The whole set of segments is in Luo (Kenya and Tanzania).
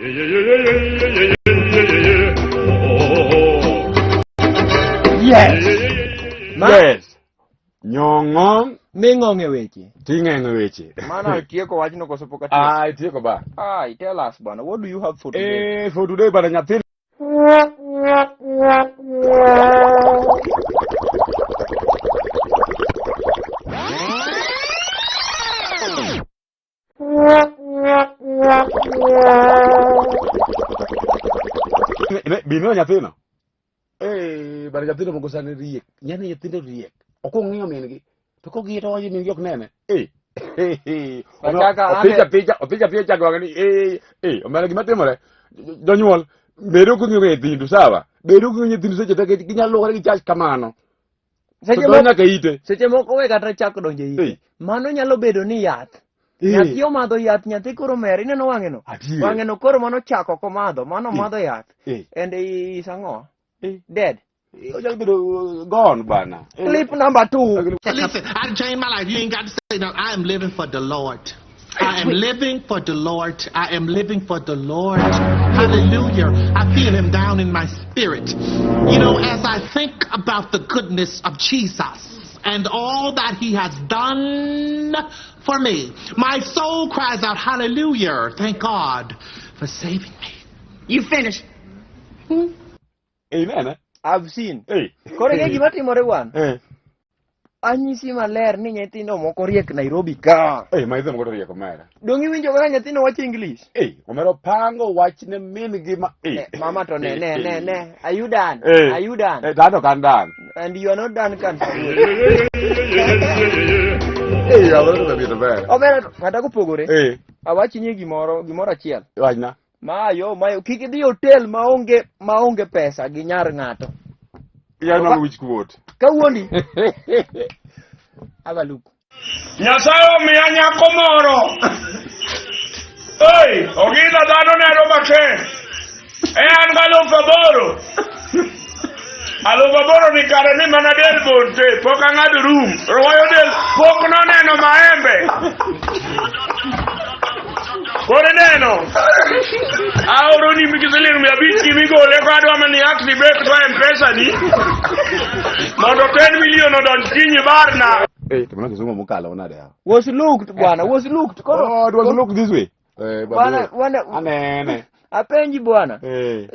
Yes. Yes. Nyong'Ong. Ming'ong eweche. Ting'eng eweche. Mana tieko wachno koso pok atieko. Ah, tieko ba. Tell us bana, what do you have for today? For today bana nyathi. Bino nyathino. Bana nyathino moko sani riek. Nyane nyithindo riek. Ok ong'iyo min-gi. To kogiro min-gi ok nene. Opija picha gwang'ni. Omera gima timore. Jonyuol, bedo kung'iyo nyithindu, sawa? Bedo kung'iyo nyithindu seche te ginyalo luwore gi chach kamano. Seche moko we kata chak donjo ite. Mano nyalo bedo ni yath. Nyathi omadho yath, nyathi koro mer. Ineno wang'eno? Wang'eno koro mano chako komadho. Mano madho yath. And is ang'o? Dead. Gone, bana. Clip number 2. Listen, I done changed my life. You ain't got to say no. I am living for the Lord. I am living for the Lord. I am living for the Lord. Hallelujah. I feel him down in my spirit. You know, as I think about the goodness of Jesus and all that he has done for me, my soul cries out, hallelujah. Thank God for saving me. You finished? Amen. I've seen. Kore ge gima timore wan. Anyisi maler ni nyithindo moko riek Nairobi ka. Ma idho moko riek omera. Dong iwinjo kaka nyithindo wacho English? Omera pango wachne min gi ma. Mama to ne. Are you done? Are you done? Done kan done. And you are not done kan. Omera kata kopogore. Awachni gimoro achiel. Wachna. Mayo kik idhi hotel maonge pesa gi nyar ng'ato. Yana which quote. Kawuondi. Have a look. Nyasaye omiya nyako moro. Ogila dhano nero maken. An galufu aboro. Alufu aboro ni kare ni mana del bonte. Pok ang'ado rum. Rwayo del pok noneno maembe. Kore neno. Aoro ni mikisilir mi abich migole kwa adwa mani activate kwa M-Pesa ni. Mondo 10 million odon kinyi barna. Tumana kizungu mukala onade ha. Was looked bwana, was looked. Oh, it was looked this way. Bwana, anene. Apenji bwana.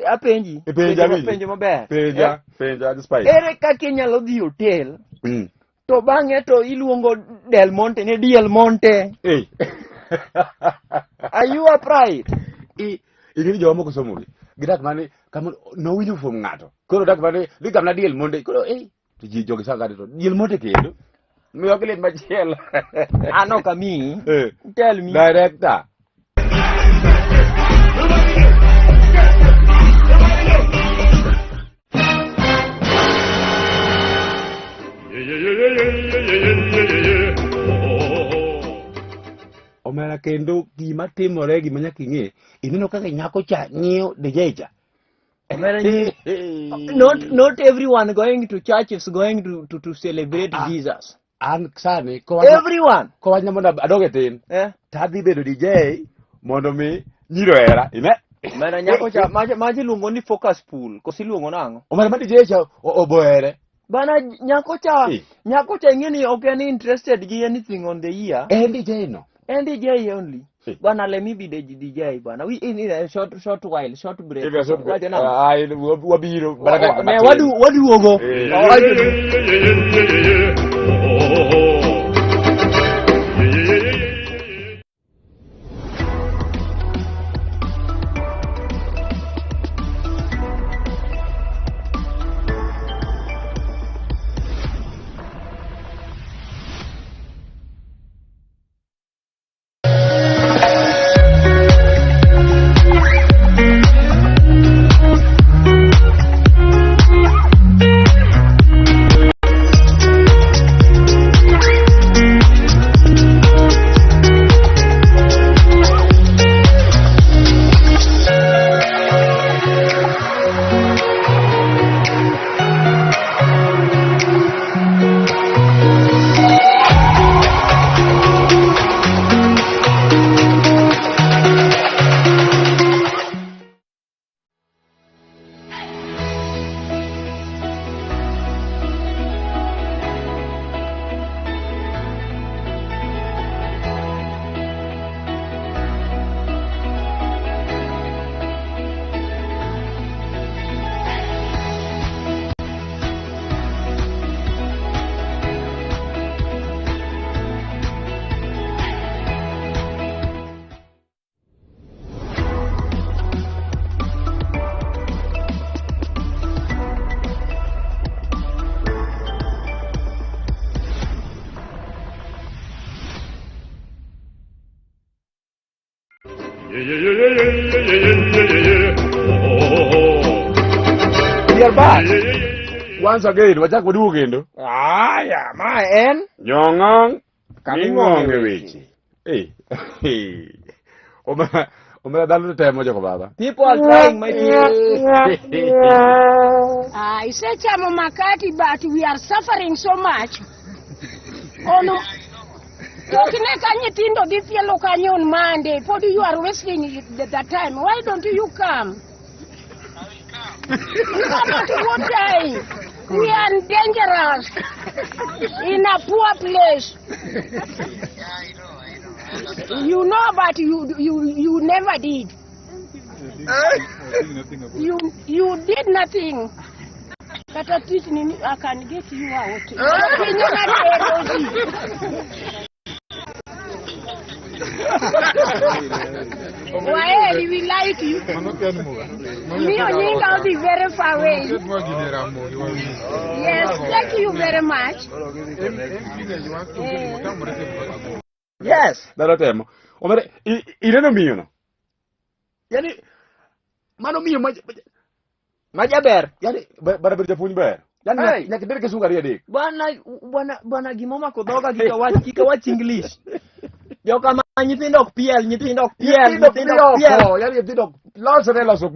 Apenji. Apenji maber. Penja despite. Ere kaka inyalo dhi hotel. To bang'e to iluongo Del Monte ne Del Monte. Are you a pride? Igini jomo kusomo. Gidak mane kama no winjo from ng'ato. Koro dak mane ligamna Del Monte. Koro to ji jogi sanga to Del Monte kendo. Mi okile machielo. Ano kami. Tell me. Director. Omera kendo gima timore gima nyaka ing'e ineno kaka nyako cha ng'iyo dejeja. Not everyone going to church is going to celebrate Jesus. An sani Everyone. Ko wanya mondo adoge tin. Tadhi bedo DJ mondo mi nyiro era ine. Mera nyako cha maji luongo ni focus pool kosi luongo nango. Omera ma DJ cha oboere. Bana nyako cha ngeni okay ni interested gi anything on the year. DJ no. DJ only. Bana let me be the DJ bana. We in a short break. Wabiro. What do you go? We are back. Once again, wachak waduo kendo. Aya, ma en Nyong'Ong Nyong'Ong weche. Omera dhano temo joko baba. People are trying, my dear. I said, Chamo Makati, but we are suffering so much. Oh no. This yellow canyon Monday. For you are wasting that time. Why don't you come? You come at what time? We are dangerous. In a poor place. You know, but you never did. You did nothing. But at least I can get you out. Why we like you? Me and I'll be very far away. Yes, thank you very much. Yes. Dhano temo. Omera ineno miyo no. Yani mano miyo Majaber. Yani bara ber japuonj ber. Yani nyaka bed kisungu ariyo adek. Bwana gimoma kodhoga kika wach English. Joka ma nyithindo ok piel. Yani nyithindo loso.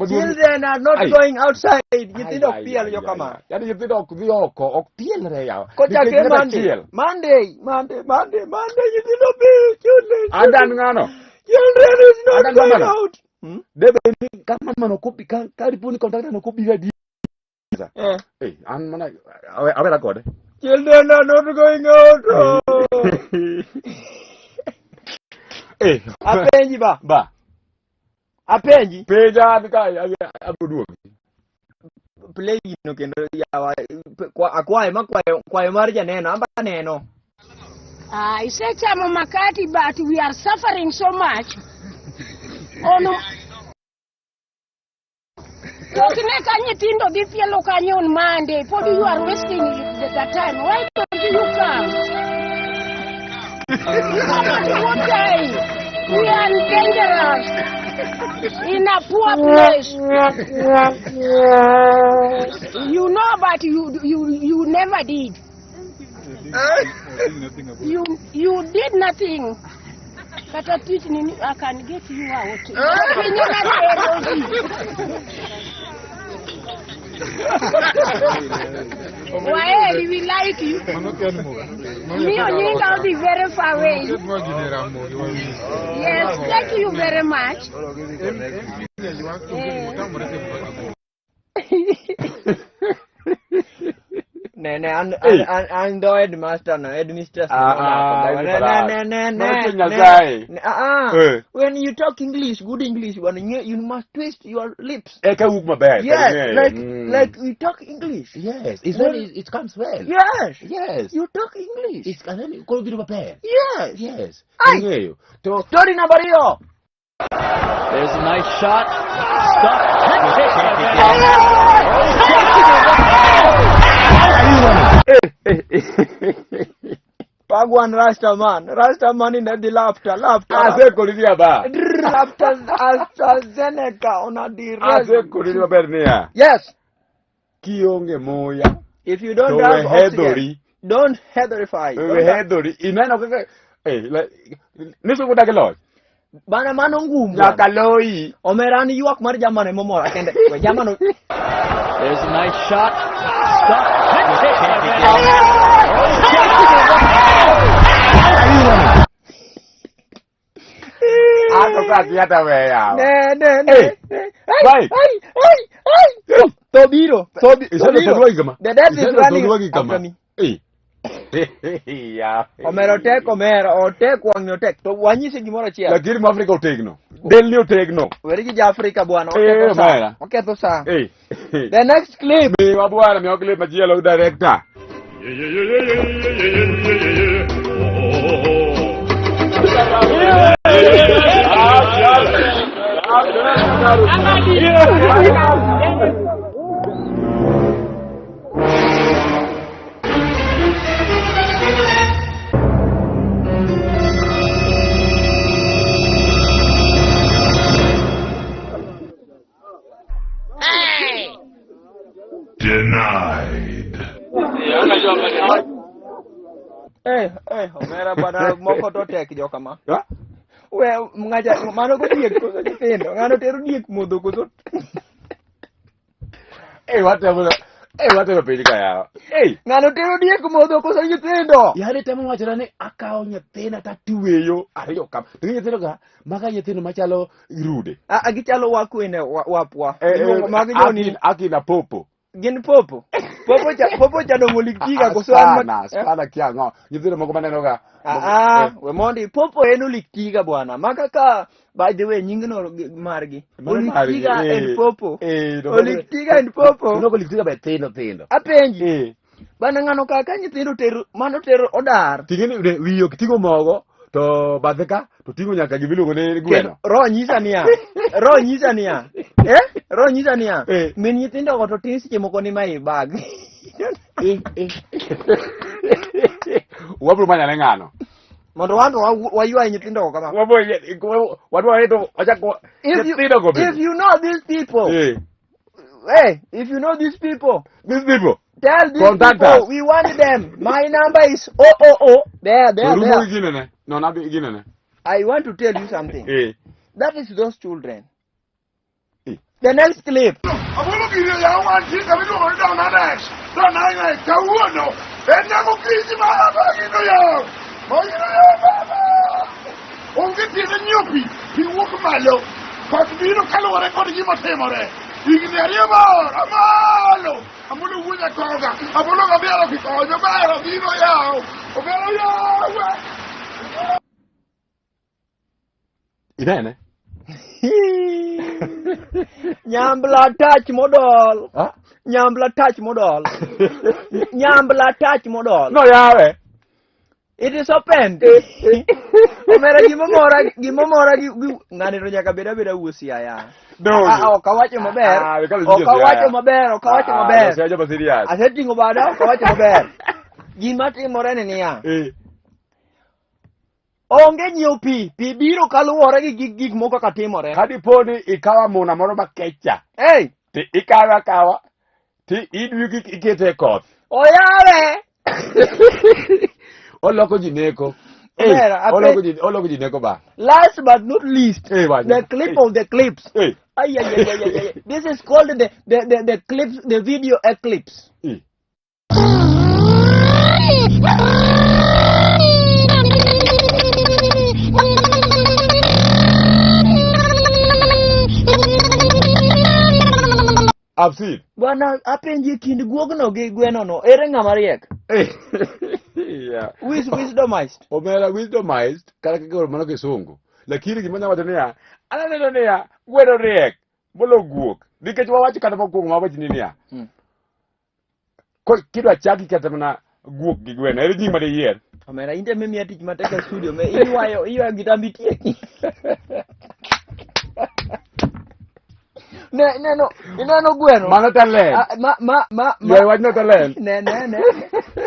Children are not going outside. Nyithindo ok piel joka ma. Yani nyithindo ok dhi oko, ok pielre yawa. Kochakre Monday. Nyithindo piel. Children. Adan ng'ano. Children is not going out. Debe kama mano kopi karipuni kontakta no kopi gadi. An mana awera kode. Children are not going out. Apenji ba. Apenji. Peja nika abudu. Play no kendo yawa akwaye mar janeno amba neno. I said Chamo Makati, but we are suffering so much. Oh no. This yellow canyon Monday. For you are wasting that time. Why don't you come? You come at what time? We are dangerous. In a poor place. You know, but you never did. You did nothing. But at least I can get you out. Why we like you? Me and I'll be very far away. Yes, thank you very much. And the headmaster, when you talk English, good English, you must twist your lips. Yes, like we talk English. Yes, it comes well. Yes, you talk English. It's can you call it pair. Yes. Story number yo. There's a nice shot. Pagwan Rastaman in the laughter. Ase kolidia ba. Laughter AstraZeneca on a direct. Ase kolidia bernia. Yes. Kionge moya. If you don't have oxygen, don't headorify. Hedori. Inano kaka. Niso kutake lot. Bana mano ngumu. La kaloi. Omerani yuak mar jamane momora kende. Jamano. There's a nice shot. Tobiro. The death is running after me. Omero tek wang'yo tek to wanyise gimoro chiel. Lakini Afrika otegno. Del ni otegno. Weri gi Afrika bwana. Oketho sa. The next clip. Mi wabwana mi clip machielo director. omera bana moko to tek jo kama. Ha? We ngaja mano ko diek ko nyithindo. Ngano tero diek modho ko. Watero pili kaya. Ngano tero diek modho ko nyithindo. Yare temo wachora ni akawo nyathina tatuweyo ariyo kam. Tingi nyithindo ga maka nyithindo machalo rude. Gichalo wakwene wapwa. Magi joni akina popo. Gin popo. Popo cha domoliktiga ko sana kiango. Nyithindo moko maneno ga. We mondi popo eno liktiga bwana. Maka ka by the way nyingno margi. Oliktiga and popo. Oliktiga and popo. Noko liktiga be tendo. Apenji. Bana ngano kaka nyithindo tero mano tero odar. Tingeni wiyo kitingo mogo to badeka to tingo nyaka gibilugo ne gweno. Ro nyisa niya. Ro nyisa niya. Min nyithindo go to tin seche moko ni mai bag. Wabro manya ngano. Mondo wanto wayua nyithindo go kama. Wadwa heto achako nyithindo go. If you know these people. If you know these people. Tell these people we want them. My number is 000. There. No, not beginning. I want to tell you something. That is those children. The next clip. Idene? Nyambla touch model. Nyambla touch model. No, yawe. It is open. Omera gimomora ngani ro nyaka beda usi ya. No. Okawacho maber. Okawacho maber. Seja ba serious. Asetingo bada okawacho maber. Gima timore ni niya. Onge nyiew pi biro kaluwore gi gik moko ka timore. Kadi poni ikawa mona moro makecha. Ti ikawa ti idwigi ikete koth. Oyare. Oloko jineko. Oloko jineko ba. Last but not least, the clip of the clips. This is called the clips, the video eclipse. I've seen. Bwana apenji kind guogno gi gweno no ere ng'ama riek? Yeah. Wisdomized. Omera wisdomized kala kigoro mano kisungu. Lakini gimanya wacho niya, ananeno niya gweno riek bolo guok. Nikech wawacho kata mokwongo mawacho ni niya. Kidwa chaki kata mana guok gi gweno ere gima de yier. Omera inde mimiya tich matek e studio me iwayo gitambi tieki. Neno gweno. Mano talent. Yai wachno talent. Ne.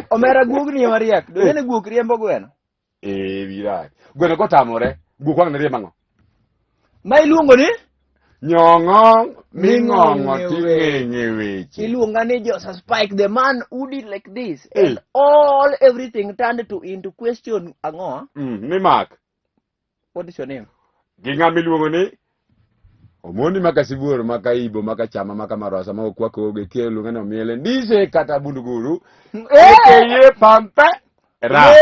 Omera guogni mariek. Done guok riembo gweno. Wirach. Gweno kotamore, guok wang' ne riembo ang'o? Ma iluongo ni? Nyong'Ong ming'ong'o ting'enye weche. Iluonga ni Joseph Spike, the man who did like this. And everything turned into question ang'o? Ni Mark. What is your name? Ging'ama iluongo ni Omoni maka sibuor maka ibo maka chama maka marosa maka kwako oge kelu ngano miele ndise kata bunduguru eke ye pampe ra